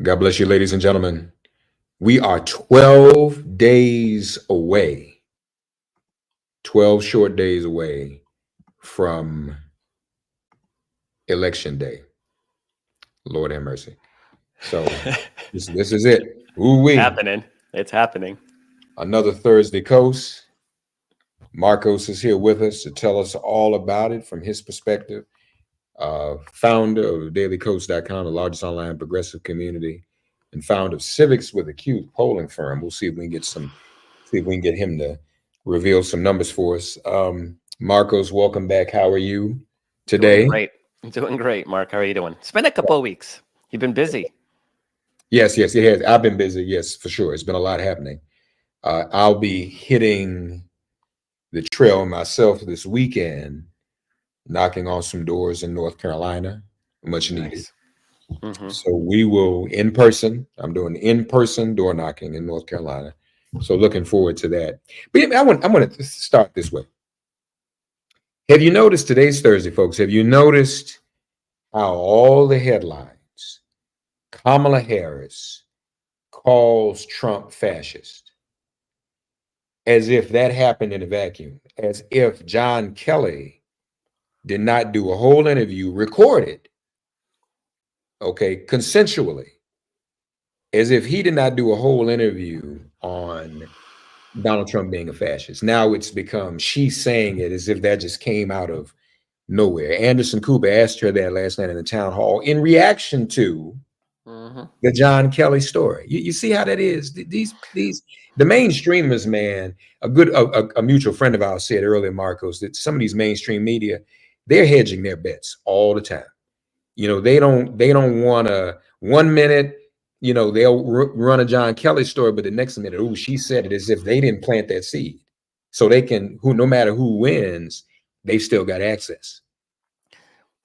God bless you, ladies and gentlemen. We are 12 days away, 12 short days away from Election Day. Lord have mercy. So this is it. Ooh It's wee. happening. It's happening. Another Thursday Coast. Markos is here with us to tell us all about it from his perspective. Founder of dailycoast.com, the largest online progressive community, and founder of Civics with a Q polling firm. We'll see if we can get him to reveal some numbers for us. Marcos, welcome back. How are you Doing today? great. Doing great, Mark. How are you doing? It's been a couple of weeks. You've been busy. Yes, it has. I've been busy. Yes, for sure. It's been a lot happening. I'll be hitting the trail myself this weekend, knocking on some doors in North Carolina, much needed. Nice. Hmm. So we will in person. I'm doing in person door knocking in North Carolina. So looking forward to that. But I want to start this way. Have you noticed today's Thursday, folks? Have you noticed how all the headlines, Kamala Harris calls Trump fascist, as if that happened in a vacuum, as if John Kelly did not do a whole interview recorded, okay, consensually, as if he did not do a whole interview on Donald Trump being a fascist. Now it's become she's saying it as if that just came out of nowhere. Anderson Cooper asked her that last night in the town hall in reaction to Hmm. the John Kelly story. You see how that is? These the mainstreamers, man. A mutual friend of ours said earlier, Marcos, that some of these mainstream media, they're hedging their bets all the time. They don't want to 1 minute, they'll run a John Kelly story, but the next minute, oh, she said it, as if they didn't plant that seed. So they can, who no matter who wins, they've still got access.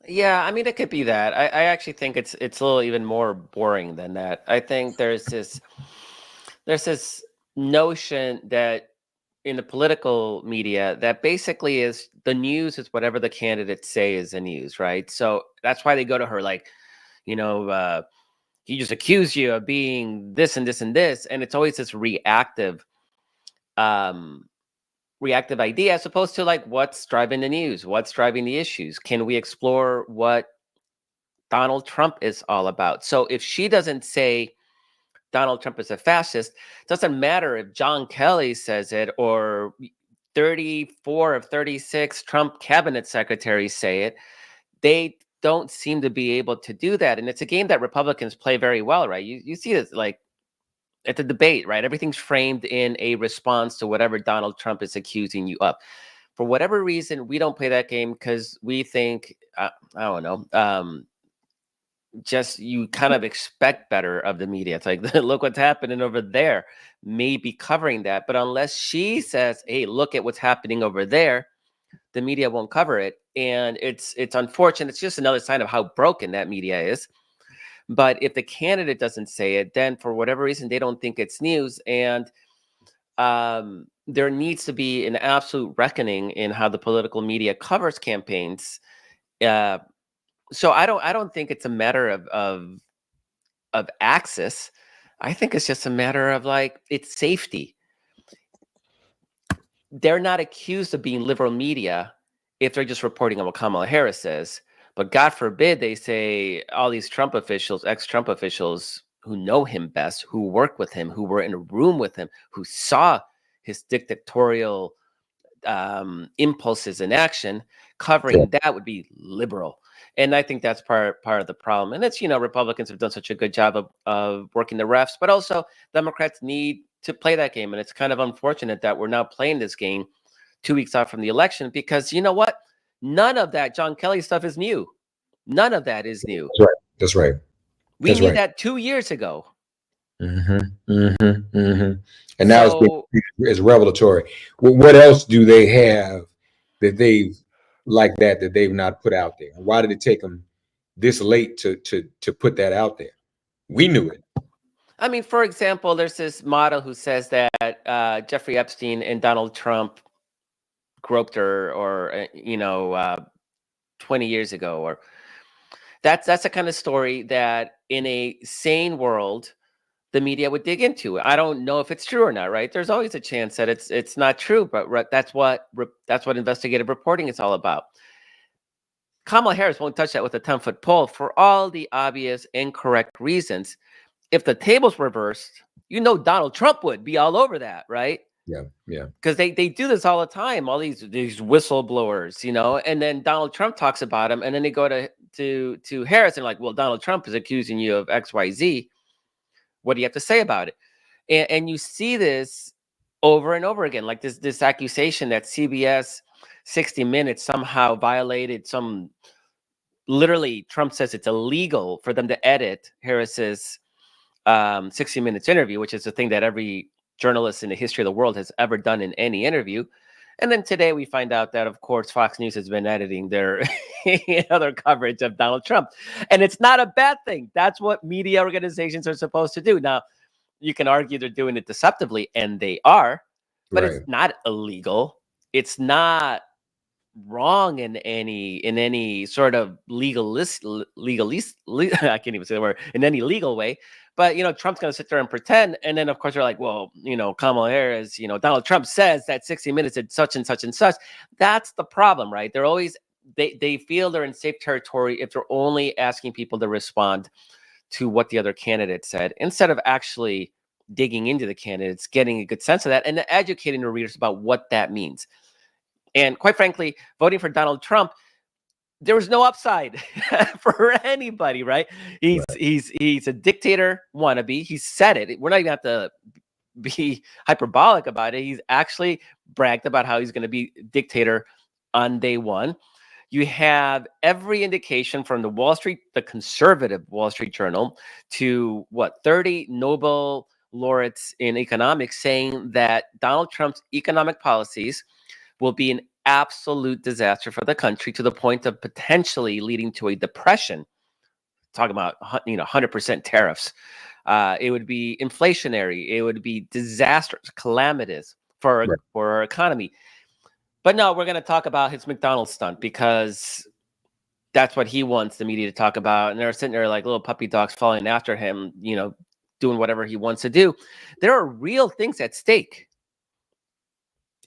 Yeah, I mean, it could be that. I actually think it's a little even more boring than that. I think there's this notion that in the political media that basically is the news is whatever the candidates say is the news, right? So that's why they go to her like, you know, he just accused you of being this and this and this, and it's always this um reactive idea as opposed to like what's driving the news, what's driving the issues. Can we explore what Donald Trump is all about? So if she doesn't say Donald Trump is a fascist, it doesn't matter if John Kelly says it or 34 of 36 Trump cabinet secretaries say it. They don't seem to be able to do that. And it's a game that Republicans play very well, right? You see this like at the debate, right? Everything's framed in a response to whatever Donald Trump is accusing you of. For whatever reason, we don't play that game because we think, I don't know, just you kind of expect better of the media. It's like, look what's happening over there, maybe covering that. But unless she says, hey, look at what's happening over there, the media won't cover it. And it's unfortunate. It's just another sign of how broken that media is. But if the candidate doesn't say it, then for whatever reason, they don't think it's news. And there needs to be an absolute reckoning in how the political media covers campaigns. Uh, so I don't think it's a matter of access. I think it's just a matter of like it's safety. They're not accused of being liberal media if they're just reporting on what Kamala Harris says. But God forbid they say all these Trump officials, ex-Trump officials who know him best, who work with him, who were in a room with him, who saw his dictatorial impulses in action, Yeah. covering that would be liberal. And I think that's part of the problem. And it's, Republicans have done such a good job of working the refs, but also Democrats need to play that game. And it's kind of unfortunate that we're now playing this game 2 weeks out from the election because you know what? None of that John Kelly stuff is new. None of that is new. That's right. That's right. We That's knew right. that 2 years ago. Hmm. Hmm. Hmm. And now it's been So as revelatory. What else do they have that they've like that they've not put out there? Why did it take them this late to put that out there? We knew it. I mean, for example, there's this model who says that Jeffrey Epstein and Donald Trump groped her, or 20 years ago, or that's the kind of story that in a sane world, the media would dig into it. I don't know if it's true or not, right? There's always a chance that it's not true, but that's what investigative reporting is all about. Kamala Harris won't touch that with a 10-foot pole for all the obvious incorrect reasons. If the tables reversed, Donald Trump would be all over that, right? Yeah, yeah. Because they do this all the time, all these whistleblowers, and then Donald Trump talks about them, and then they go to Harris and like, well, Donald Trump is accusing you of XYZ. What do you have to say about it? And you see this over and over again, like this accusation that CBS 60 Minutes somehow violated some. Literally, Trump says it's illegal for them to edit Harris's 60 Minutes interview, which is a thing that every journalist in the history of the world has ever done in any interview. And then today we find out that, of course, Fox News has been editing their other coverage of Donald Trump. And it's not a bad thing. That's what media organizations are supposed to do. Now, you can argue they're doing it deceptively, and they are, but it's not illegal. It's not wrong in any sort of legalist I can't even say the word, in any legal way. But Trump's going to sit there and pretend, and then of course they're like, well, Kamala Harris, Donald Trump says that 60 Minutes did such and such and such. That's the problem, right? They're always they feel they're in safe territory if they're only asking people to respond to what the other candidate said, instead of actually digging into the candidates, getting a good sense of that, and educating the readers about what that means. And quite frankly, voting for Donald Trump, there was no upside for anybody, right? He's a dictator wannabe. He said it. We're not even have to be hyperbolic about it. He's actually bragged about how he's going to be dictator on day one. You have every indication from the conservative Wall Street Journal, to 30 Nobel laureates in economics saying that Donald Trump's economic policies will be an absolute disaster for the country, to the point of potentially leading to a depression. Talking about 100% tariffs. It would be inflationary. It would be disastrous, calamitous for our economy. But no, we're going to talk about his McDonald's stunt, because that's what he wants the media to talk about. And they're sitting there like little puppy dogs following after him, doing whatever he wants to do. There are real things at stake.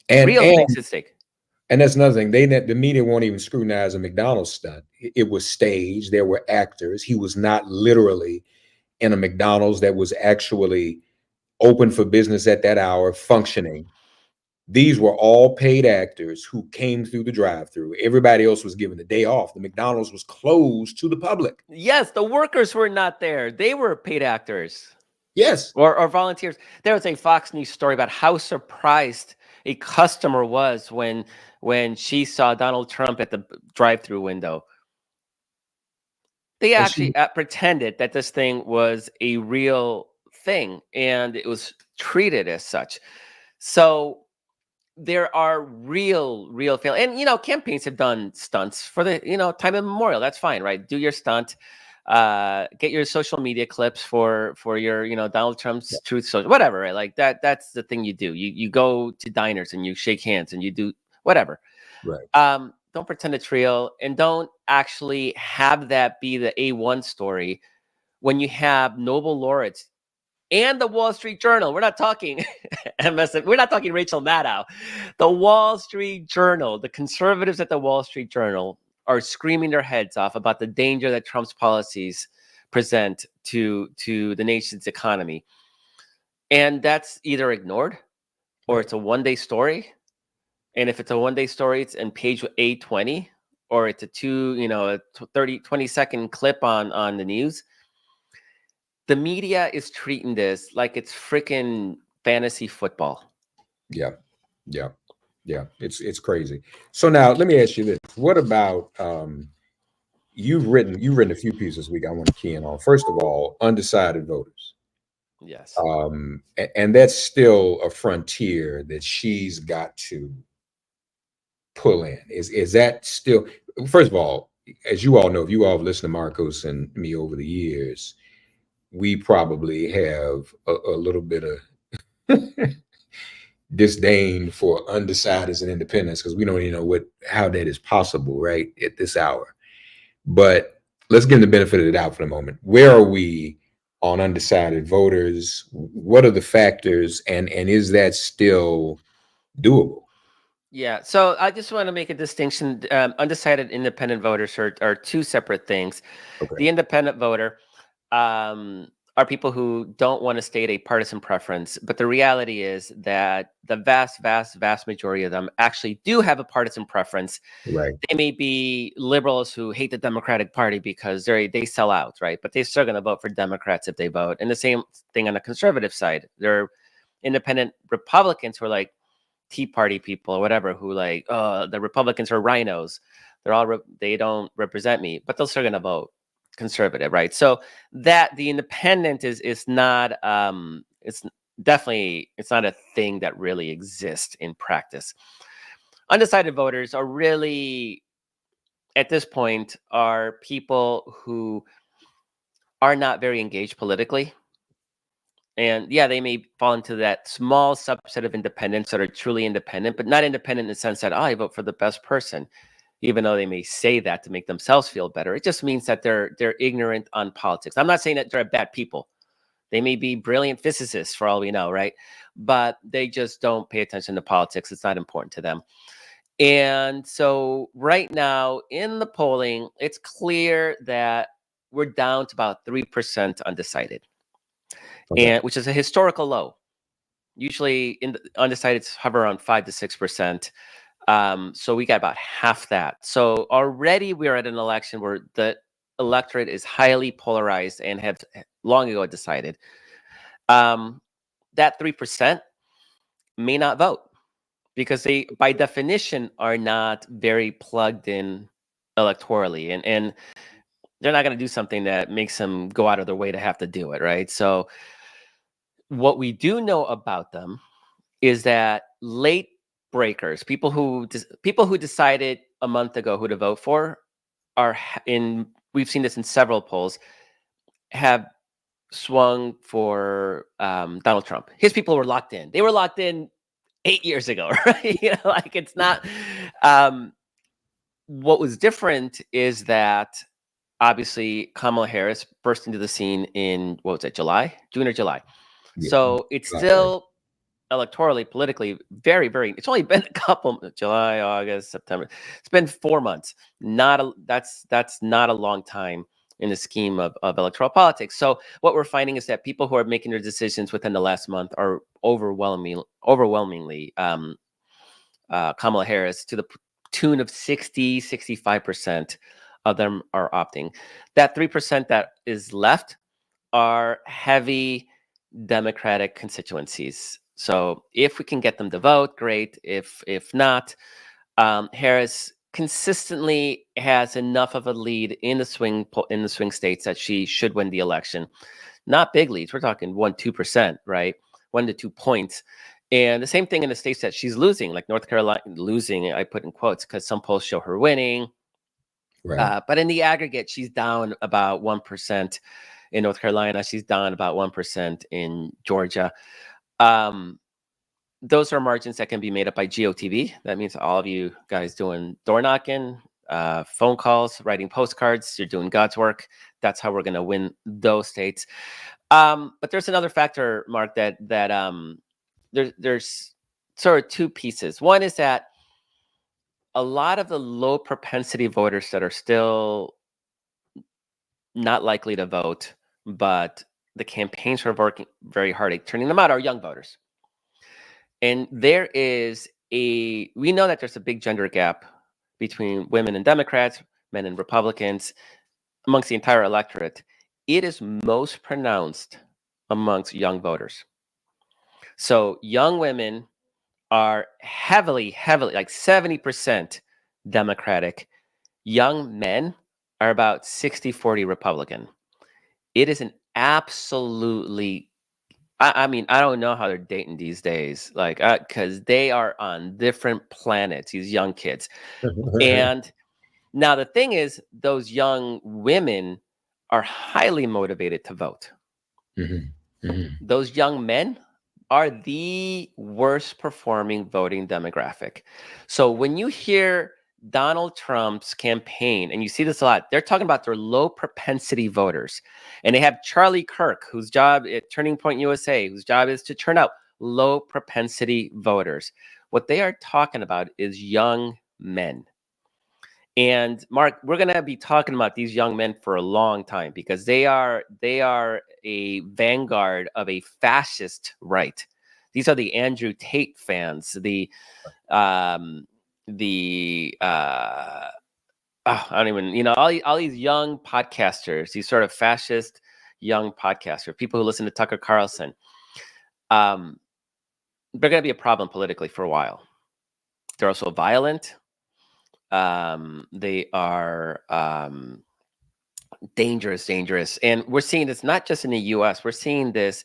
Things at stake. And that's another thing. The media won't even scrutinize a McDonald's stunt. It was staged. There were actors. He was not literally in a McDonald's that was actually open for business at that hour, functioning. These were all paid actors who came through the drive-through. Everybody else was given the day off. The McDonald's was closed to the public. Yes, the workers were not there. They were paid actors. Yes. Or volunteers. There was a Fox News story about how surprised a customer was when she saw Donald Trump at the drive-through window. They actually pretended that this thing was a real thing, and it was treated as such. So there are real fail. And, campaigns have done stunts for the, time immemorial. That's fine, right? Do your stunt. Get your social media clips for your, Donald Trump's Truth Social, whatever, right? Like that's the thing you do. You go to diners and you shake hands and you do whatever. Right. Don't pretend it's real, and don't actually have that be the A1 story when you have Nobel laureates and the Wall Street Journal. We're not talking MSN. We're not talking Rachel Maddow. The Wall Street Journal, the conservatives at the Wall Street Journal are screaming their heads off about the danger that Trump's policies present to the nation's economy. And that's either ignored or it's a one-day story. And if it's a one-day story, it's in page A20, or it's a 20-second clip on the news. The media is treating this like it's freaking fantasy football. Yeah. It's crazy. So now let me ask you this: what about you've written a few pieces this week I want to key in on. First of all, undecided voters. Yes. And that's still a frontier that she's got to pull in. Is that still, first of all, as you all know, if you all have listened to Markos and me over the years, we probably have a little bit of disdain for undecideds and independents, because we don't even know how that is possible right at this hour. But let's give them the benefit of the doubt for the moment. Where are we on undecided voters? What are the factors, and is that still doable? Yeah. So I just want to make a distinction. Undecided independent voters are two separate things. Okay. The independent voter are people who don't want to state a partisan preference, but the reality is that the vast, vast, vast majority of them actually do have a partisan preference. Right. They may be liberals who hate the Democratic Party because they sell out, right? But they're still going to vote for Democrats if they vote. And the same thing on the conservative side. They're independent Republicans who are like Tea Party people or whatever, who like, oh, the Republicans are rhinos. They don't represent me, but they're still going to vote conservative, right? So that the independent is not it's definitely it's not a thing that really exists in practice. Undecided voters are really at this point are people who are not very engaged politically. And yeah, they may fall into that small subset of independents that are truly independent, but not independent in the sense that, oh, I vote for the best person, even though they may say that to make themselves feel better. It just means that they're ignorant on politics. I'm not saying that they're bad people. They may be brilliant physicists for all we know, right? But they just don't pay attention to politics. It's not important to them. And so right now in the polling, it's clear that we're down to about 3% undecided, Okay. and which is a historical low. Usually in the undecideds hover around 5 to 6%. So we got about half that. So already we're at an election where the electorate is highly polarized and have long ago decided. That 3% may not vote because they, by definition, are not very plugged in electorally, and they're not going to do something that makes them go out of their way to have to do it, right? So what we do know about them is that late breakers, people who decided a month ago who to vote for, in we've seen this in several polls, have swung for Donald Trump. His people were locked in. They were locked in 8 years ago, right? Like it's not. Um, what was different is that obviously Kamala Harris burst into the scene in what was it, June or July. Yeah. So it's Okay. still electorally, politically, very, very. It's only been a couple July, August, September. It's been 4 months. Not a that's not a long time in the scheme of electoral politics. So what we're finding is that people who are making their decisions within the last month are overwhelmingly Kamala Harris, to the tune of 65% of them are opting. That 3% that is left are heavy Democratic constituencies. So if we can get them to vote, great. If not, Harris consistently has enough of a lead in the swing states that she should win the election. Not big leads. We're talking 1-2%, right? 1 to 2 points. And the same thing in the states that she's losing, like North Carolina losing, I put in quotes because some polls show her winning. Right. But in the aggregate, she's down about 1% in North Carolina. She's down about 1% in Georgia. Um, those are margins that can be made up by GOTV. That means all of you guys doing door knocking, phone calls, writing postcards. You're doing God's work. That's how we're going to win those states. But there's another factor, Mark, that there's sort of two pieces. One is that a lot of the low propensity voters that are still not likely to vote, but the campaigns are working very hard at turning them out, are young voters. And we know that there's a big gender gap between women and Democrats, men and Republicans, amongst the entire electorate. It is most pronounced amongst young voters. So young women are heavily, like 70% Democratic. Young men are about 60-40 Republican. It is an absolutely, I mean, I don't know how they're dating these days, like, because they are on different planets, these young kids. And now the thing is, those young women are highly motivated to vote. Mhm. Mhm. Those young men are the worst performing voting demographic. So when you hear Donald Trump's campaign, and you see this a lot, they're talking about their low propensity voters. And they have Charlie Kirk, whose job at Turning Point USA, whose job is to turn out low propensity voters. What they are talking about is young men. And Mark, we're going to be talking about these young men for a long time because they are a vanguard of a fascist right. These are the Andrew Tate fans, um, the oh, I don't even, all these young podcasters, these sort of fascist young podcasters, people who listen to Tucker Carlson. Um, they're going to be a problem politically for a while. They're also violent. They are dangerous. And we're seeing this not just in the US, we're seeing this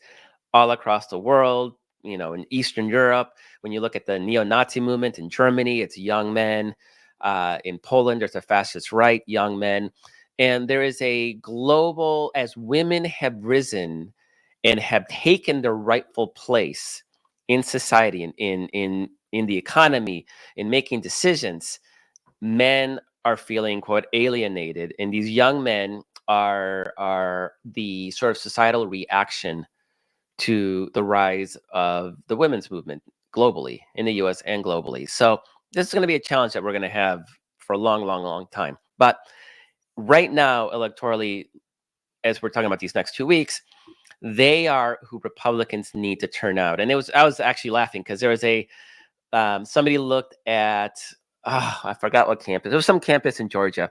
all across the world, in Eastern Europe. When you look at the neo-Nazi movement in Germany, it's young men. In Poland, there's a fascist right, young men. And there is a global, as women have risen and have taken their rightful place in society, in the economy, in making decisions, men are feeling, quote, alienated, and these young men are the sort of societal reaction to the rise of the women's movement globally, in the US and globally. So this is going to be a challenge that we're going to have for a long time. But right now, electorally, as we're talking about these next 2 weeks, they are who Republicans need to turn out. And I was actually laughing because there was somebody looked at, I forgot what campus. There was some campus in Georgia,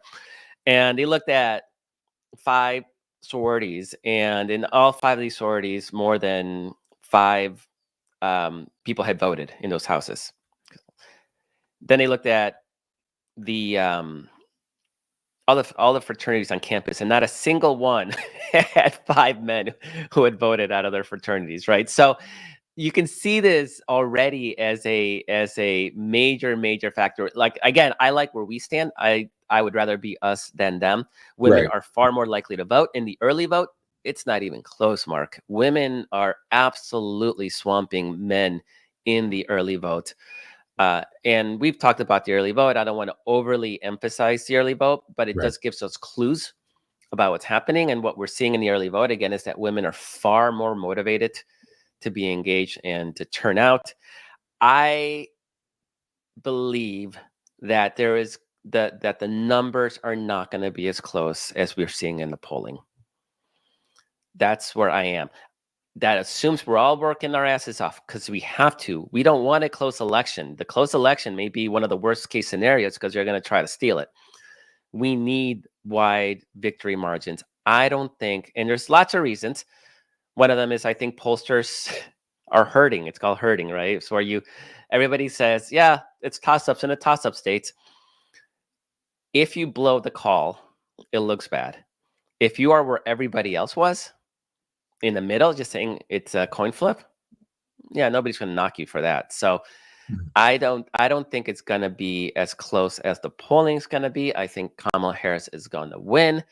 and they looked at 5 sororities, and in all 5 of these sororities, more than 5 people had voted in those houses. Then they looked at the all the fraternities on campus, and not a single one had 5 men who had voted out of their fraternities. Right, so you can see this already as a major factor. Like, again, I like where we stand. I would rather be us than them. Women Right. are far more likely to vote in the early vote. It's not even close, Mark. Women are absolutely swamping men in the early vote. And we've talked about the early vote. I don't want to overly emphasize the early vote, but it Right. does give us clues about what's happening. And what we're seeing in the early vote, again, is that women are far more motivated to be engaged and to turn out. I believe that that the numbers are not going to be as close as we're seeing in the polling. That's where I am. That assumes we're all working our asses off because we have to. We don't want a close election. The close election may be one of the worst case scenarios because they're going to try to steal it. We need wide victory margins. I don't think, and there's lots of reasons. One of them is I think pollsters are hurting. It's called hurting, right? So everybody says, yeah, it's toss-ups in the toss-up states. If you blow the call, it looks bad. If you are where everybody else was, in the middle, just saying it's a coin flip, yeah, nobody's going to knock you for that. So Mhm. I don't think it's going to be as close as the polling's going to be. I think Kamala Harris is going to win.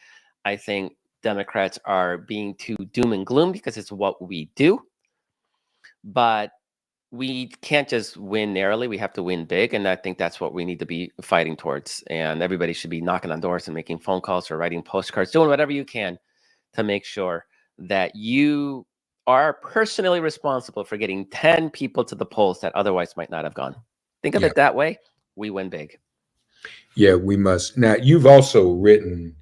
I think Democrats are being too doom and gloom because it's what we do. But we can't just win narrowly. We have to win big. And I think that's what we need to be fighting towards. And everybody should be knocking on doors and making phone calls or writing postcards, doing whatever you can to make sure that you are personally responsible for getting 10 people to the polls that otherwise might not have gone. Think of Yeah. it that way. We win big. Yeah, we must. Now, you've also written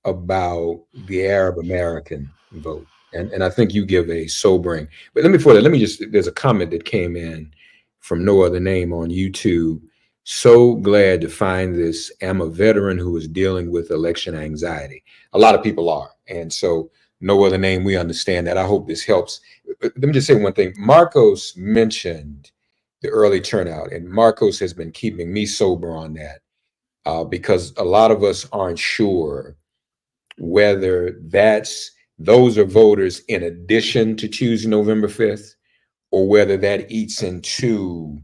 about the Arab American vote, and I think you give a sobering. But before that, let me just. There's a comment that came in from no other name on YouTube. So glad to find this. I'm a veteran who is dealing with election anxiety. A lot of people are, and so no other name. We understand that. I hope this helps. But let me just say one thing. Markos mentioned the early turnout, and Markos has been keeping me sober on that because a lot of us aren't sure whether those are voters in addition to Tuesday, November 5th, or whether that eats into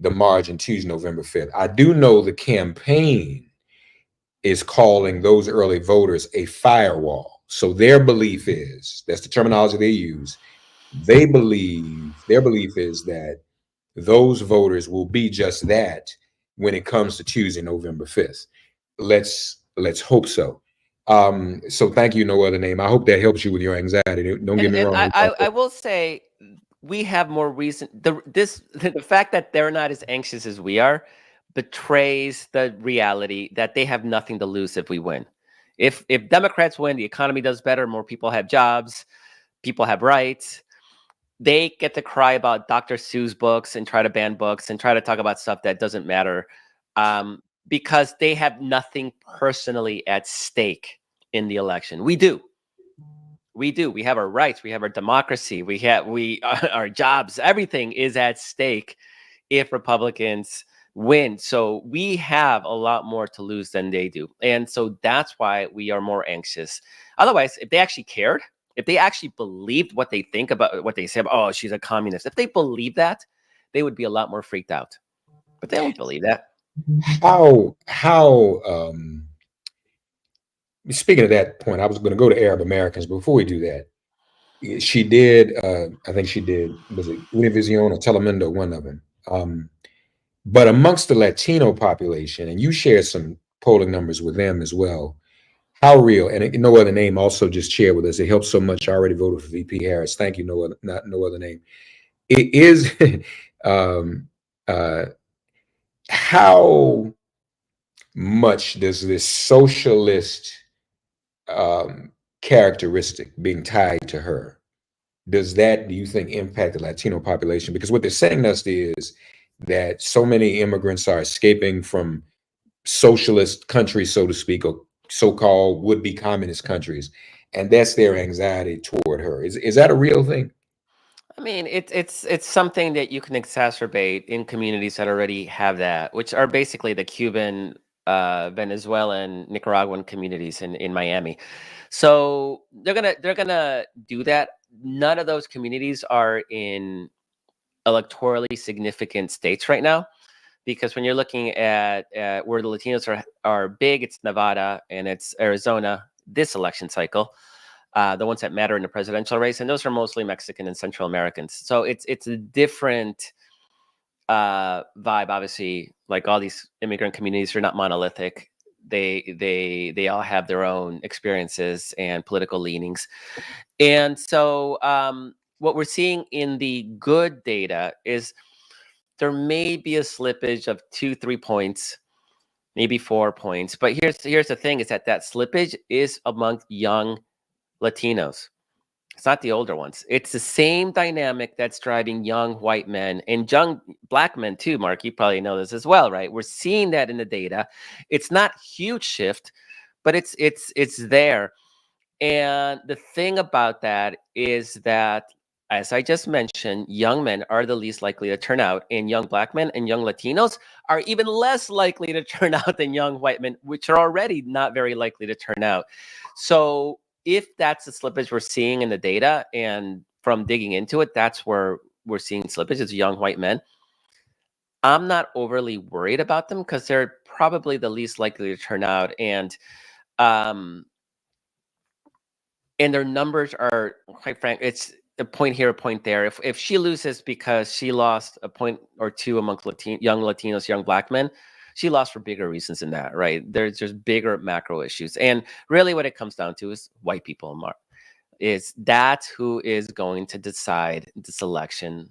the margin Tuesday, November 5th. I do know the campaign is calling those early voters a firewall. So their belief is, that's the terminology they use, their belief is that those voters will be just that when it comes to Tuesday, November 5th. Let's hope so. So thank you, no other name. I hope that helps you with your anxiety. Don't get me And wrong. I will say we have more reason. The fact that they're not as anxious as we are betrays the reality that they have nothing to lose if we win. If Democrats win, the economy does better, more people have jobs, people have rights. They get to cry about Dr. Seuss books and try to ban books and try to talk about stuff that doesn't matter, because they have nothing personally at stake in the election. We do. We do. We have our rights. We have our democracy. We our jobs. Everything is at stake if Republicans win. So we have a lot more to lose than they do, and so that's why we are more anxious. Otherwise, if they actually cared, if they actually believed what they think about what they say about, oh, she's a communist, if they believe that, they would be a lot more freaked out. But they don't believe that. How speaking of that point, I was going to go to Arab Americans. Before we do that, she did. I think she did. Was it Univision or Telemundo? One of them. But amongst the Latino population, and you shared some polling numbers with them as well. How real? And no other name also just shared with us. It helps so much. I already voted for VP Harris. Thank you. No other, not no other name. It is. um, uh, how much does this socialist um, characteristic being tied to her, does that, do you think, impact the Latino population? Because what they're saying to us is that so many immigrants are escaping from socialist countries, so to speak, or so-called would-be communist countries, and that's their anxiety toward her. Is that a real thing? I mean, it's something that you can exacerbate in communities that already have that, which are basically the Cuban, Venezuelan, Nicaraguan communities in Miami. So they're gonna do that. None of those communities are in electorally significant states right now, because when you're looking at where the Latinos are big, it's Nevada and it's Arizona this election cycle, the ones that matter in the presidential race, and those are mostly Mexican and Central Americans. So it's a different vibe. Obviously, like all these immigrant communities are not monolithic. They all have their own experiences and political leanings, and so what we're seeing in the good data is there may be a slippage of 2-3 points, maybe 4 points. But here's the thing: is that slippage is among young Latinos. It's not the older ones. It's the same dynamic that's driving young white men and young black men too. Mark, you probably know this as well, right? We're seeing that in the data. It's not huge shift, but it's there. And the thing about that is that, as I just mentioned, young men are the least likely to turn out, and young black men and young Latinos are even less likely to turn out than young white men, which are already not very likely to turn out. So, if that's the slippage we're seeing in the data, and from digging into it, that's where we're seeing slippage, is young white men. I'm not overly worried about them because they're probably the least likely to turn out, um, and their numbers are, quite frank, it's a point here, a point there. If she loses because she lost a point or two amongst young Latinos, young black men, she lost for bigger reasons than that, right? There's just bigger macro issues, and really, what it comes down to is white people. Is that's who is going to decide this election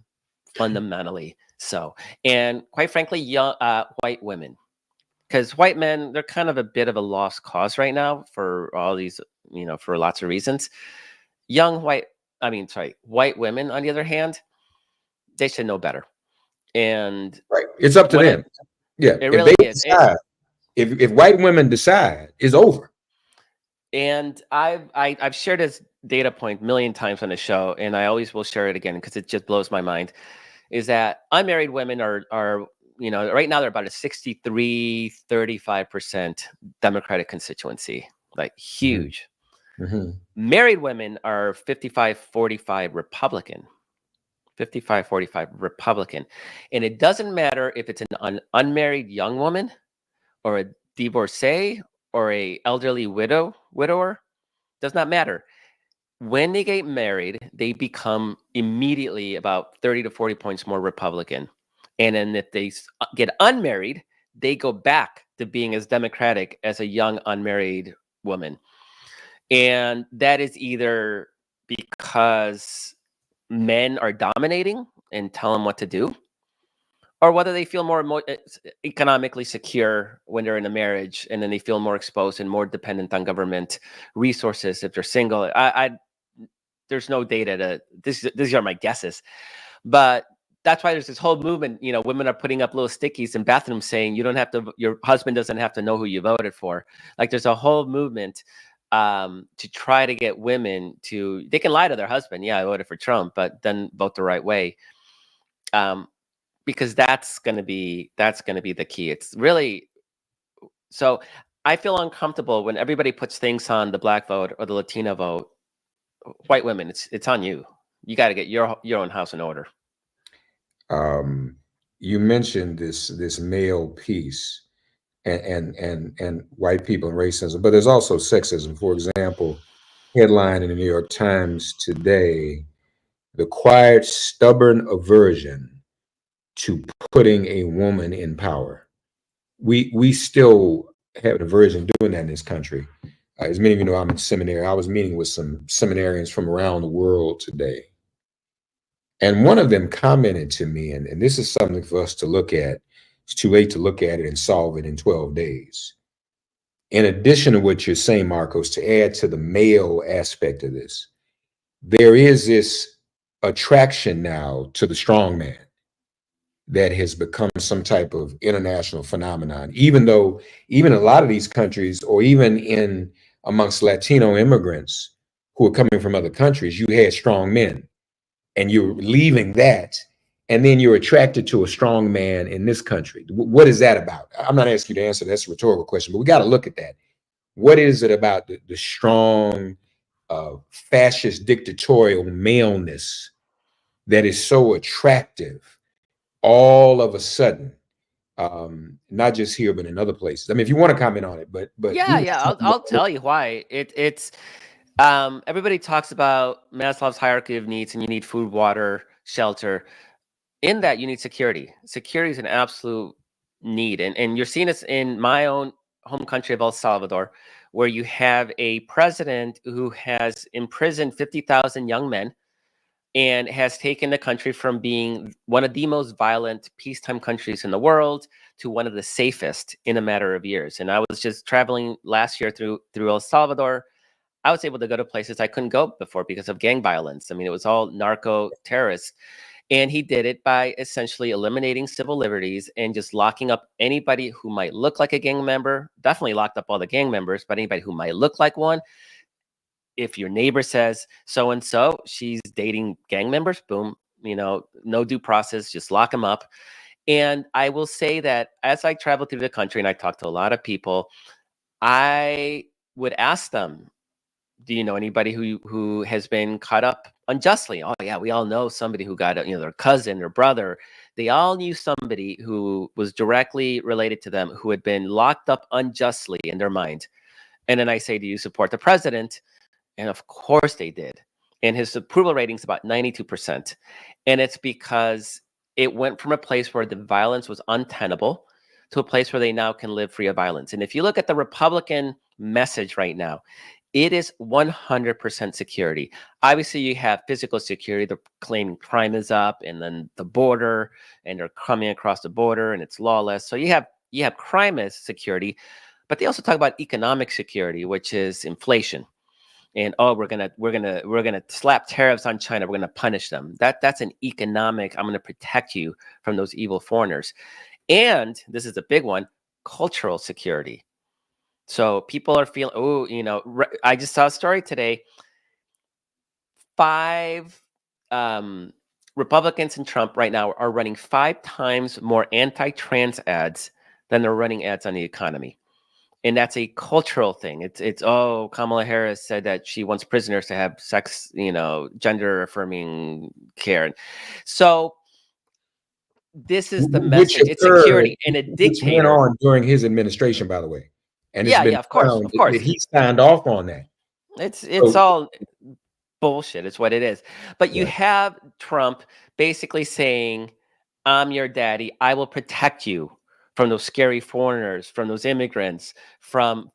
fundamentally. So, and quite frankly, young white women, because white men, they're kind of a bit of a lost cause right now for all these, for lots of reasons. Young white, I mean, sorry, white women, on the other hand, they should know better. And Right. It's up to what them. Yeah. it If really they is. decide, if white women decide, it's over. And I've shared this data point a million times on the show, and I always will share it again because it just blows my mind. Is that unmarried women are right now they're about a 63-35% Democratic constituency, like Mhm. huge. Mhm. Married women are 55-45 Republican. 55-45 Republican. And it doesn't matter if it's an unmarried young woman or a divorcee or a elderly widower, does not matter. When they get married, they become immediately about 30 to 40 points more Republican. And then if they get unmarried, they go back to being as democratic as a young unmarried woman. And that is either because men are dominating and tell them what to do, or whether they feel more economically secure when they're in a marriage, and then they feel more exposed and more dependent on government resources if they're single. There's no data to this. These are my guesses, but that's why there's this whole movement. You know, women are putting up little stickies in bathrooms saying you don't have to. Your husband doesn't have to know who you voted for. Like there's a whole movement to try to get women to. They can lie to their husband. Yeah, I voted for Trump, but then vote the right way. Because that's going to be the key. It's really so. I feel uncomfortable when everybody puts things on the black vote or the Latina vote. White women, it's on you. You got to get your own house in order. You mentioned this male piece and white people and racism, but there's also sexism. For example, headline in the New York Times today: the quiet, stubborn aversion to putting a woman in power. We still have an aversion doing that in this country. As many of you know, I'm in seminary. I was meeting with some seminarians from around the world today. And one of them commented to me, and this is something for us to look at. It's too late to look at it and solve it in 12 days. In addition to what you're saying, Markos, to add to the male aspect of this, there is this attraction now to the strongman that has become some type of international phenomenon, even though even a lot of these countries, or even in amongst Latino immigrants who are coming from other countries, you had strong men, and you're leaving that, and then you're attracted to a strong man in this country. What is that about? I'm not asking you to answer, that's a rhetorical question, but we got to look at that. What is it about the strong, fascist, dictatorial maleness that is so attractive all of a sudden, not just here but in other places? I mean, if you want to comment on it, but I'll tell you why. It's everybody talks about Maslow's hierarchy of needs, and you need food, water, shelter. In that, you need security. Security is an absolute need, and you're seeing this in my own home country of El Salvador, where you have a president who has imprisoned 50,000 young men and has taken the country from being one of the most violent peacetime countries in the world to one of the safest in a matter of years. And I was just traveling last year through El Salvador. I was able to go to places I couldn't go before because of gang violence. I mean, it was all narco terrorists. And he did it by essentially eliminating civil liberties and just locking up anybody who might look like a gang member. Definitely locked up all the gang members, but anybody who might look like one. If your neighbor says so and so, she's dating gang members, boom, no due process, just lock them up. And I will say that as I travel through the country and I talk to a lot of people, I would ask them, do you know anybody who has been caught up unjustly? Oh yeah, we all know somebody who got, their cousin, their brother. They all knew somebody who was directly related to them who had been locked up unjustly in their mind. And then I say, do you support the president? And of course they did. And his approval rating is about 92%. And it's because it went from a place where the violence was untenable to a place where they now can live free of violence. And if you look at the Republican message right now, it is 100% security. Obviously, you have physical security. They're claiming crime is up, and then the border, and they're coming across the border, and it's lawless. So you have crime as security, but they also talk about economic security, which is inflation. And we're gonna slap tariffs on China. We're gonna punish them. That's an economic. I'm gonna protect you from those evil foreigners. And this is a big one: cultural security. So people are feeling, I just saw a story today. 5 Republicans and Trump right now are running 5 times more anti-trans ads than they're running ads on the economy. And that's a cultural thing. It's Kamala Harris said that she wants prisoners to have sex, gender affirming care. So this is the which message. It's occurred, security. And a which went dictator. on during his administration, by the way, and it's Yeah, been of course, found of course. that he signed off on that. It's So, all bullshit. It's what it is. But you right. have Trump basically saying, I'm your daddy. I will protect you from those scary foreigners, from those immigrants, from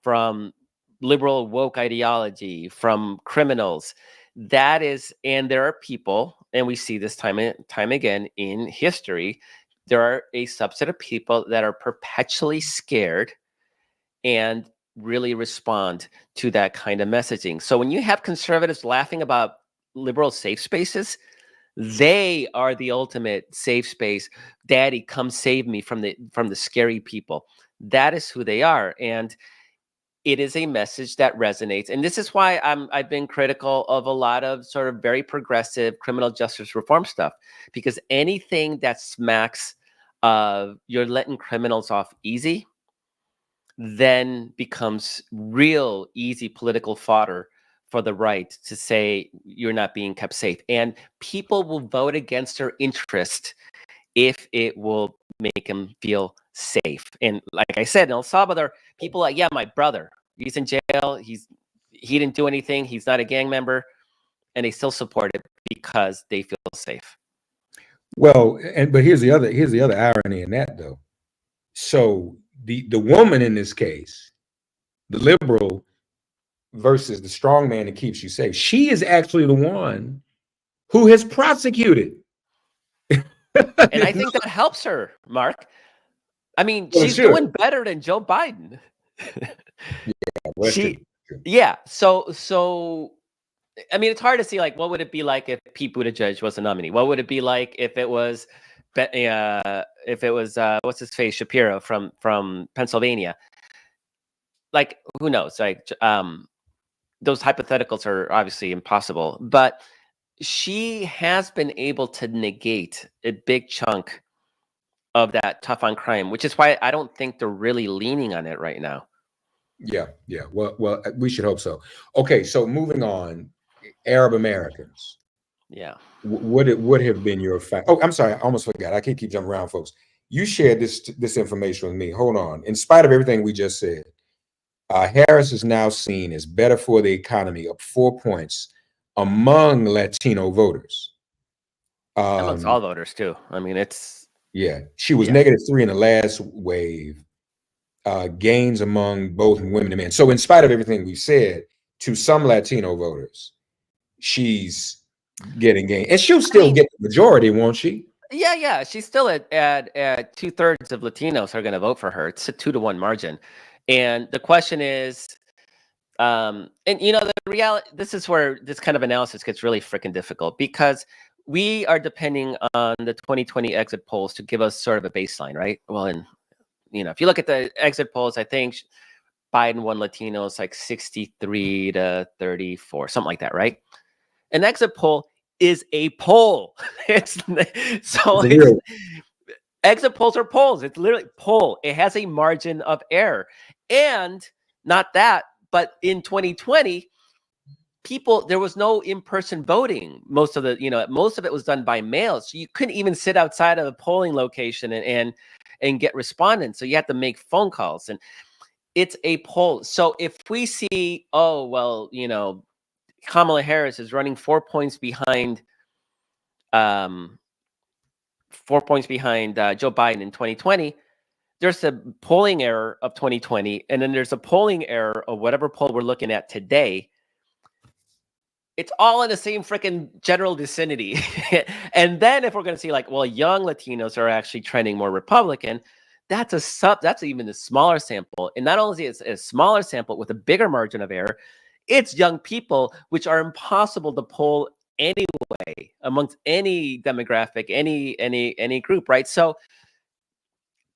liberal woke ideology, from criminals. That is, and there are people, and we see this time and time again in history, there are a subset of people that are perpetually scared and really respond to that kind of messaging. So when you have conservatives laughing about liberal safe spaces, they are the ultimate safe space. Daddy, come save me from the scary people. That is who they are. And it is a message that resonates. And this is why I've been critical of a lot of sort of very progressive criminal justice reform stuff, because anything that smacks of you're letting criminals off easy then becomes real easy political fodder for the right to say you're not being kept safe. And people will vote against their interest if it will make them feel safe. And like I said, in El Salvador, people are like, yeah, my brother, he's in jail. He didn't do anything. He's not a gang member. And they still support it because they feel safe. Well, but here's the other irony in that though. So the woman in this case, the liberal versus the strong man that keeps you safe, she is actually the one who has prosecuted. And I think that helps her, Mark. I mean, Well, she's doing better than Joe Biden. well, She, yeah. So, I mean, it's hard to see, like, what would it be like if Pete Buttigieg was a nominee? What would it be like if it was, what's his face, Shapiro from Pennsylvania? Like, who knows? Like, those hypotheticals are obviously impossible, but she has been able to negate a big chunk of that tough on crime, which is why I don't think they're really leaning on it right now. Yeah. Well, we should hope so. Okay, so moving on, Arab Americans. Yeah. What it would have been your fact? Oh, I'm sorry, I almost forgot. I can't keep jumping around, folks. You shared this information with me. Hold on. In spite of everything we just said, Harris is now seen as better for the economy, up 4 points among Latino voters. Amongst all voters too. I mean, yeah, she was -3 in the last wave. Gains among both women and men. So in spite of everything we said, to some Latino voters, she's getting gains. And she'll still get the majority, won't she? Yeah. She's still at 2/3 of Latinos are going to vote for her. It's a 2-to-1 margin. And the question is, and the reality, this is where this kind of analysis gets really freaking difficult, because we are depending on the 2020 exit polls to give us sort of a baseline, right? Well, and if you look at the exit polls, I think Biden won Latinos like 63-34, something like that, right? An exit poll is a poll. Exit polls are polls. It's literally poll. It has a margin of error. And not that, but in 2020, there was no in-person voting. Most of it was done by mail. So you couldn't even sit outside of a polling location and get respondents. So you had to make phone calls, and it's a poll. So if we see, Kamala Harris is running 4 points behind, Joe Biden in 2020, there's a polling error of 2020, and then there's a polling error of whatever poll we're looking at today. It's all in the same freaking general vicinity. And then if we're going to see like, well, young Latinos are actually trending more Republican, that's even a smaller sample. And not only is it a smaller sample with a bigger margin of error, it's young people, which are impossible to poll anyway amongst any demographic, any group, right? So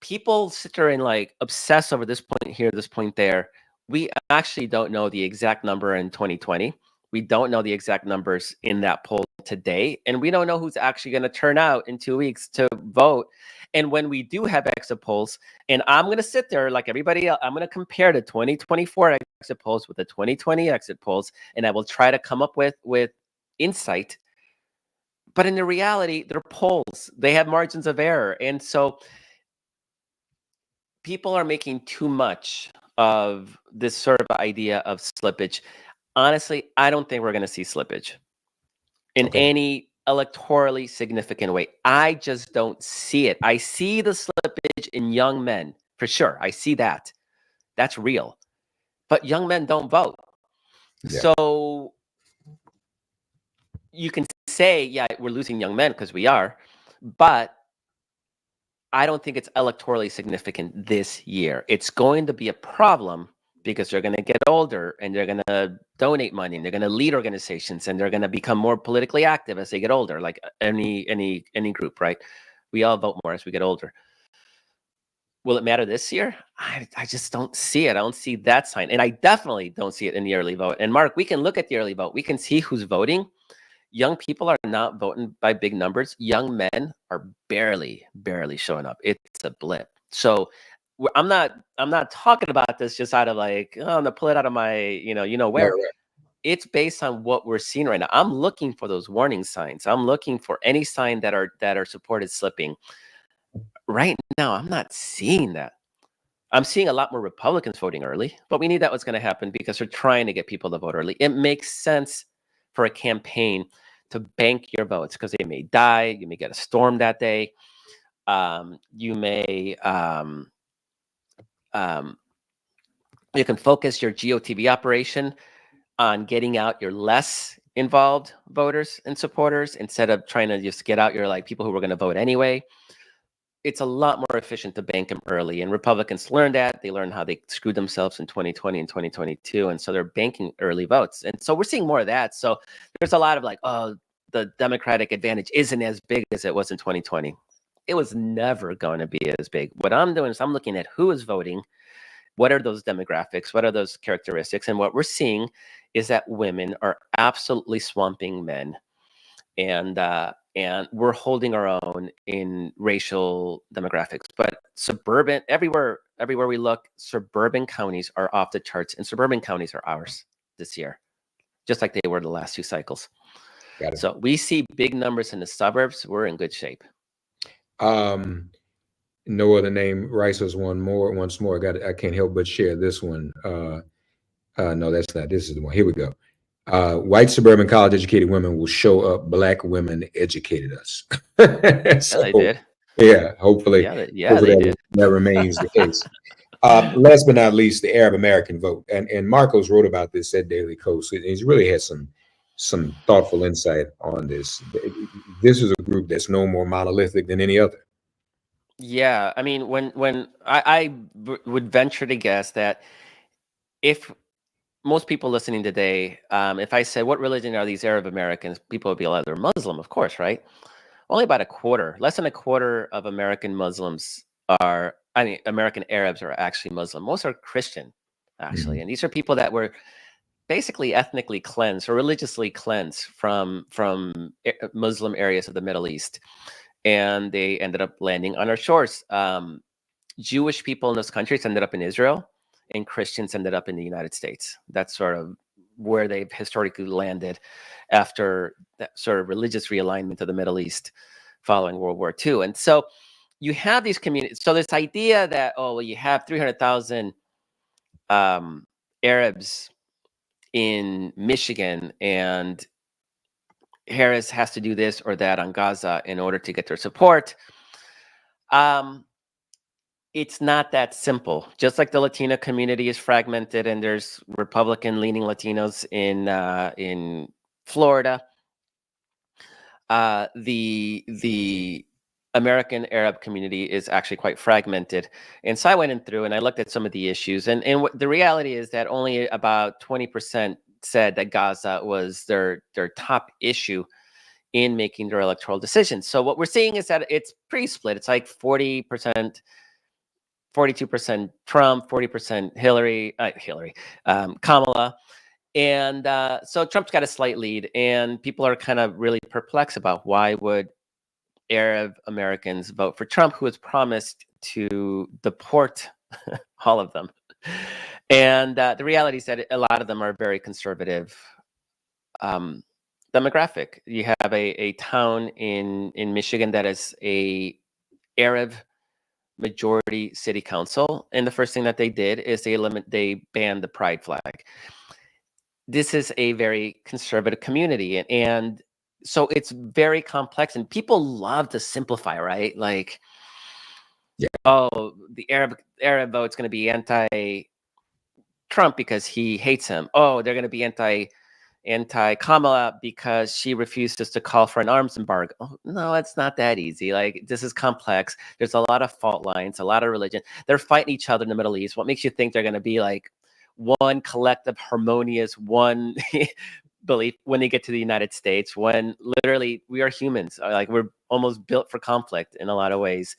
people sit there and like obsess over this point here, this point there. We actually don't know the exact number in 2020. We don't know the exact numbers in that poll today. And we don't know who's actually going to turn out in 2 weeks to vote. And when we do have exit polls, and I'm going to sit there like everybody else, I'm going to compare the 2024 exit polls with the 2020 exit polls, and I will try to come up with insight. But in the reality, they're polls. They have margins of error. And so people are making too much of this sort of idea of slippage. Honestly, I don't think we're going to see slippage in any electorally significant way. I just don't see it. I see the slippage in young men, for sure. I see that. That's real. But young men don't vote. Yeah. So you can say, yeah, we're losing young men because we are, but I don't think it's electorally significant this year. It's going to be a problem because they're going to get older and they're going to donate money and they're going to lead organizations and they're going to become more politically active as they get older, like any group, right? We all vote more as we get older. Will it matter this year? I just don't see it. I don't see that sign. And I definitely don't see it in the early vote. And Mark, we can look at the early vote. We can see who's voting. Young people are not voting by big numbers. Young men are barely showing up. It's a blip. So I'm not talking about this just out of like, oh, I'm gonna pull it out of my, Right, where. right. It's based on what we're seeing right now. I'm looking for those warning signs. I'm looking for any sign that are supported slipping. Right now, I'm not seeing that. I'm seeing a lot more Republicans voting early, but we knew that was going to happen because they're trying to get people to vote early. It makes sense for a campaign to bank your votes because they may die. You may get a storm that day. You may you can focus your GOTV operation on getting out your less involved voters and supporters instead of trying to just get out your like people who were going to vote anyway. It's a lot more efficient to bank them early. And Republicans learned that. They learned how they screwed themselves in 2020 and 2022. And so they're banking early votes. And so we're seeing more of that. So there's a lot of like, oh, the Democratic advantage isn't as big as it was in 2020. It was never going to be as big. What I'm doing is I'm looking at who is voting. What are those demographics? What are those characteristics? And what we're seeing is that women are absolutely swamping men. And we're holding our own in racial demographics. But suburban, everywhere we look, suburban counties are off the charts, and suburban counties are ours this year, just like they were the last two cycles. Got it. So we see big numbers in the suburbs. We're in good shape. No other name. Rice was once more. I can't help but share this one. No, that's not. This is the one. Here we go. White suburban college educated women will show up. Black women educated us. Yeah, they So did. yeah, hopefully, Yeah, they did. that remains the case. Last but not least, the Arab American vote, and Markos wrote about this at Daily Kos. He's really had some thoughtful insight on this. This is a group that's no more monolithic than any other. Yeah, I mean, when I would venture to guess that if most people listening today, if I said, what religion are these Arab Americans? People would be like, they're Muslim, of course, right? Only about a quarter, less than a quarter of American Muslims American Arabs are actually Muslim. Most are Christian, actually. And these are people that were basically ethnically cleansed or religiously cleansed from Muslim areas of the Middle East. And they ended up landing on our shores. Jewish people in those countries ended up in Israel, and Christians ended up in the United States. That's sort of where they've historically landed after that sort of religious realignment of the Middle East following World War II. And so you have these communities. So this idea that, oh, well, you have 300,000 Arabs in Michigan and Harris has to do this or that on Gaza in order to get their support. It's not that simple. Just like the Latino community is fragmented, and there's Republican-leaning Latinos in Florida. The American Arab community is actually quite fragmented, and so I went in through and I looked at some of the issues, and the reality is that only about 20% said that Gaza was their top issue in making their electoral decisions. So what we're seeing is that it's pretty split. It's like 40%. 42% Trump, 40% Kamala. And so Trump's got a slight lead, and people are kind of really perplexed about why would Arab Americans vote for Trump, who has promised to deport all of them. And the reality is that a lot of them are very conservative demographic. You have a town in Michigan that is a Arab majority city council, and the first thing that they did is they banned the pride flag. This is a very conservative community, and So it's very complex, and people love to simplify, right? Like, Yeah. oh, the Arab vote's going to be anti-Trump because he hates him. Oh, they're going to be anti-Kamala because she refuses to call for an arms embargo. Oh, no, it's not that easy. Like, this is complex. There's a lot of fault lines, a lot of religion. They're fighting each other in the Middle East. What makes you think they're going to be like one collective, harmonious, one belief when they get to the United States, when literally we are humans? Like, we're almost built for conflict in a lot of ways.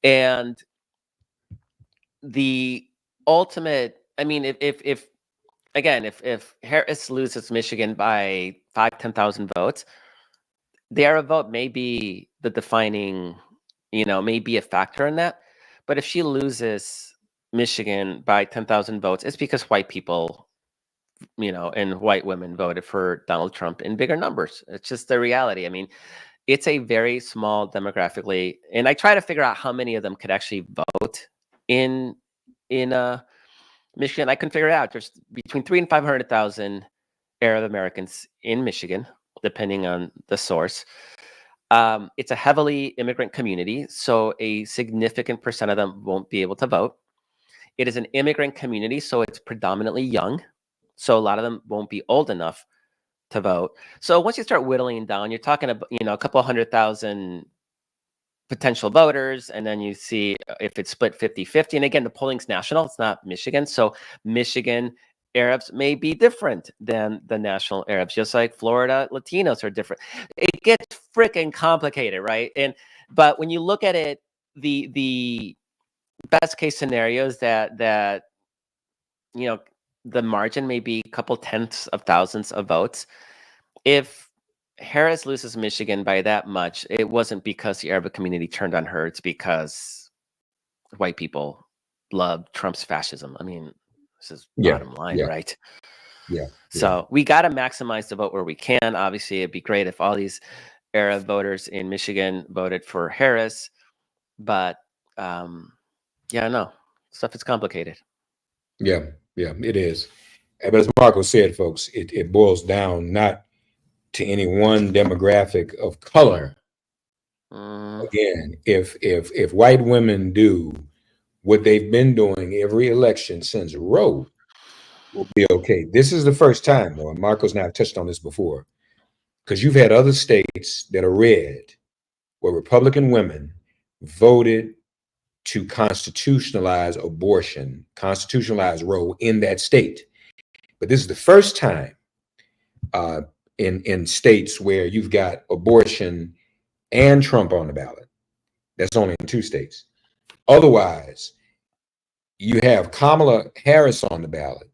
And the ultimate, I mean, if again, if Harris loses Michigan by 5-10,000 votes, the Arab vote may be the defining, may be a factor in that. But if she loses Michigan by 10,000 votes, it's because white people, and white women voted for Donald Trump in bigger numbers. It's just the reality. I mean, it's a very small demographically, and I try to figure out how many of them could actually vote in Michigan. I couldn't figure it out. There's between 300,000 and 500,000 Arab Americans in Michigan, depending on the source. It's a heavily immigrant community, so a significant percent of them won't be able to vote. It is an immigrant community, so it's predominantly young. So a lot of them won't be old enough to vote. So once you start whittling down, you're talking about, a couple 100,000 potential voters, and then you see if it's split 50-50. And again, the polling's national, it's not Michigan. So Michigan Arabs may be different than the national Arabs, just like Florida Latinos are different. It gets freaking complicated, right? But when you look at it, the best case scenario is that the margin may be a couple tenths of thousands of votes. If Harris loses Michigan by that much, it wasn't because the Arab community turned on her. It's because white people love Trump's fascism. I mean, this is bottom line, right? Yeah. So we got to maximize the vote where we can. Obviously, it'd be great if all these Arab voters in Michigan voted for Harris. But no, stuff is complicated. Yeah, it is. But as Markos said, folks, it boils down not to any one demographic of color. Again, if white women do what they've been doing every election since Roe, we'll be okay. This is the first time, though, and Markos and I have touched on this before, because you've had other states that are red where Republican women voted to constitutionalize abortion, constitutionalize Roe in that state. But this is the first time in states where you've got abortion and Trump on the ballot. That's only in 2 states. Otherwise, you have Kamala Harris on the ballot,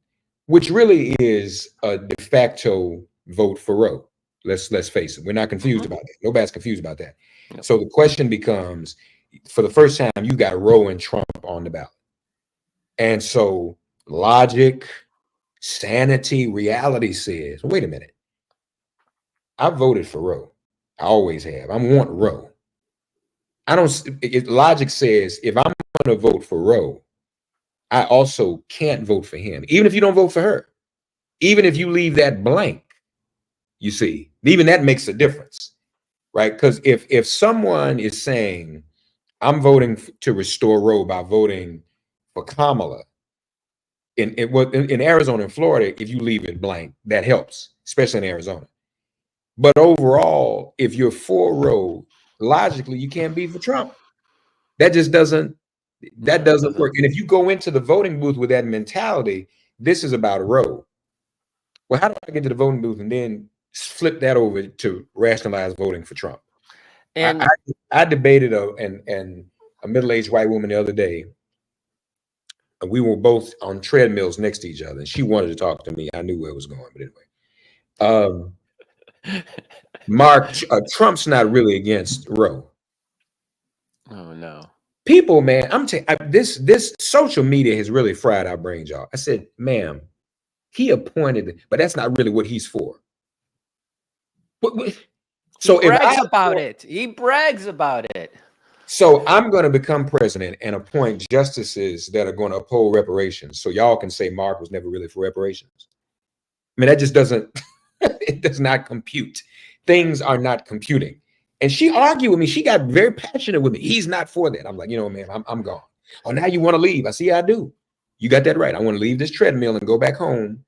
which really is a de facto vote for Roe. Let's face it. We're not confused about that. Nobody's confused about that. Yep. So the question becomes, for the first time, you got Roe and Trump on the ballot. And so logic, sanity, reality says, wait a minute. I voted for Roe. I always have. I want Roe. Logic says if I'm going to vote for Roe, I also can't vote for him, even if you don't vote for her. Even if you leave that blank, you see, even that makes a difference, right? Because if someone is saying, I'm voting to restore Roe by voting for Kamala, in Arizona and Florida, if you leave it blank, that helps, especially in Arizona. But overall, if you're for Roe, logically, you can't be for Trump. That just doesn't work. And if you go into the voting booth with that mentality, this is about Roe. Well, how do I get to the voting booth and then flip that over to rationalize voting for Trump? And I debated a middle-aged white woman the other day. We were both on treadmills next to each other, and she wanted to talk to me. I knew where it was going, but anyway. Mark, Trump's not really against Roe. Oh no. People, man, I'm telling you, this social media has really fried our brains, y'all. I said, ma'am, he appointed, but that's not really what he's for. So he brags about it. He brags about it. So I'm going to become president and appoint justices that are going to uphold reparations. So y'all can say Mark was never really for reparations. I mean, that just doesn't, it does not compute. things are not computing. And she argued with me. She got very passionate with me. He's not for that. I'm like, man, I'm gone. Oh, now you want to leave. I see I do. You got that right. I want to leave this treadmill and go back home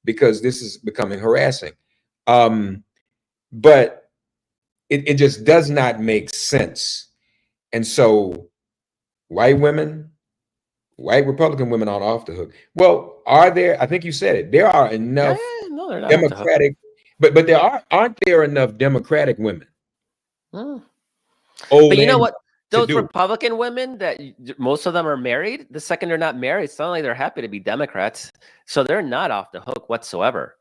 because this is becoming harassing. But it just does not make sense. And so white Republican women aren't off the hook. Well, are there? I think you said it. There are enough No, they're not off the hook. Democratic, but there aren't there enough Democratic women? But Old you know and what? to Those do it. Republican women that most of them are married. The second they're not married, it's not like they're happy to be Democrats. So they're not off the hook whatsoever,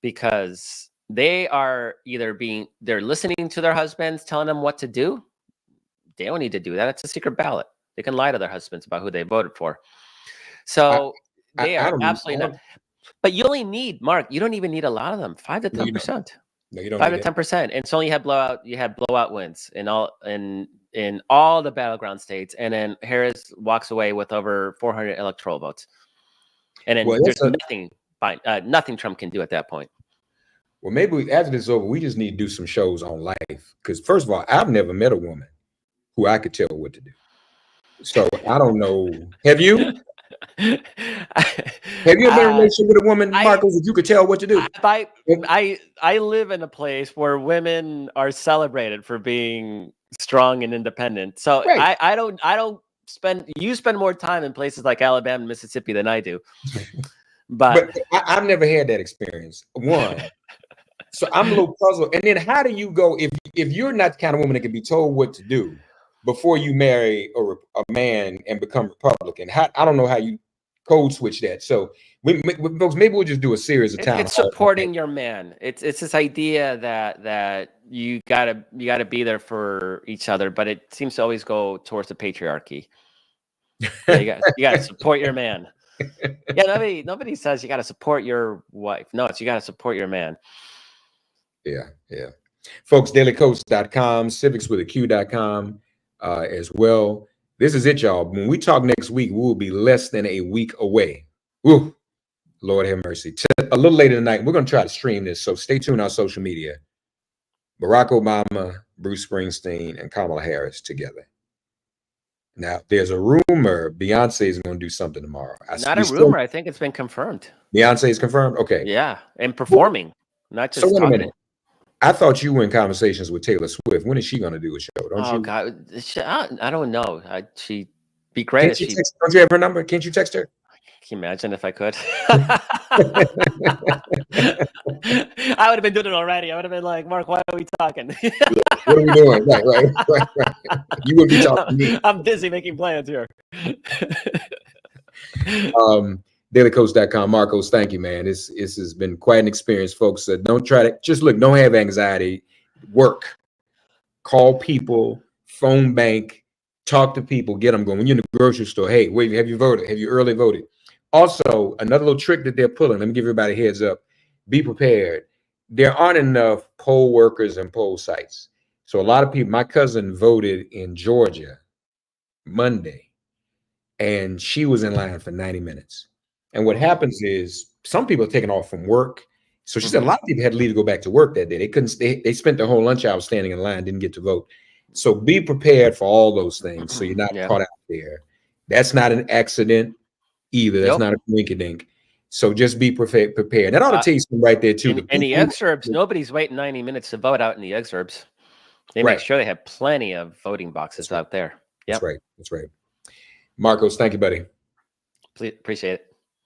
because they are they're listening to their husbands, telling them what to do. They don't need to do that. It's a secret ballot. They can lie to their husbands about who they voted for. So they I are don't absolutely not. But you only need, Mark, you don't even need a lot of them. 5 to 10%. No, you don't 5 need to 10%. And so you had blowout wins in all the battleground states. And then Harris walks away with over 400 electoral votes. And then there's nothing Trump can do at that point. Well, maybe after this is over, we just need to do some shows on life. Because first of all, I've never met a woman who I could tell what to do. So I don't know. Have you? Have you ever been in a relationship with a woman, Markos, that you could tell what to do? I live in a place where women are celebrated for being strong and independent. So right. You spend more time in places like Alabama and Mississippi than I do. But I've never had that experience. One. So I'm a little puzzled. And then how do you go if you're not the kind of woman that can be told what to do before you marry a man and become Republican? I don't know how you code switch that. So folks, maybe we'll just do a series of time. It's supporting your man. It's this idea that you gotta be there for each other, but it seems to always go towards the patriarchy. Yeah, you gotta support your man. Yeah, nobody says you gotta support your wife. No, it's you gotta support your man. Yeah. Folks, dailycoast.com, civicswithaq.com as well. This is it, y'all. When we talk next week, we will be less than a week away. Woo. Lord have mercy. A little later tonight, we're going to try to stream this, so stay tuned on social media. Barack Obama, Bruce Springsteen, and Kamala Harris together. Now, there's a rumor Beyonce is going to do something tomorrow. Not a rumor. I think it's been confirmed. Beyonce is confirmed? Okay. Yeah, and performing, not just wait talking. a minute. I thought you were in conversations with Taylor Swift. When is she going to do a show? Don't you? God, I don't know. She'd be great. Don't you have her number? Can't you text her? Can you imagine if I could? I would have been doing it already. I would have been like, Mark, why are we talking? What are we doing? Right. You would be talking to me. I'm busy making plans here. Dailycoast.com. Markos, thank you, man. This has been quite an experience, folks. Don't have anxiety. Work. Call people, phone bank, talk to people, get them going. When you're in the grocery store, hey, wait, have you voted? Have you early voted? Also, another little trick that they're pulling, let me give everybody a heads up. Be prepared. There aren't enough poll workers and poll sites. So a lot of people, my cousin voted in Georgia Monday, and she was in line for 90 minutes. And what happens is some people are taking off from work. So she said a lot of people had to leave to go back to work that day. They couldn't stay. They spent their whole lunch hour standing in line, didn't get to vote. So be prepared for all those things so you're not caught out there. That's not an accident either. That's not a wink-a-dink. So just be prepared. That ought to tell you something right there too. And the exurbs, nobody's waiting 90 minutes to vote out in the exurbs. They make sure they have plenty of voting boxes out there. That's right. Markos, thank you, buddy. Appreciate it.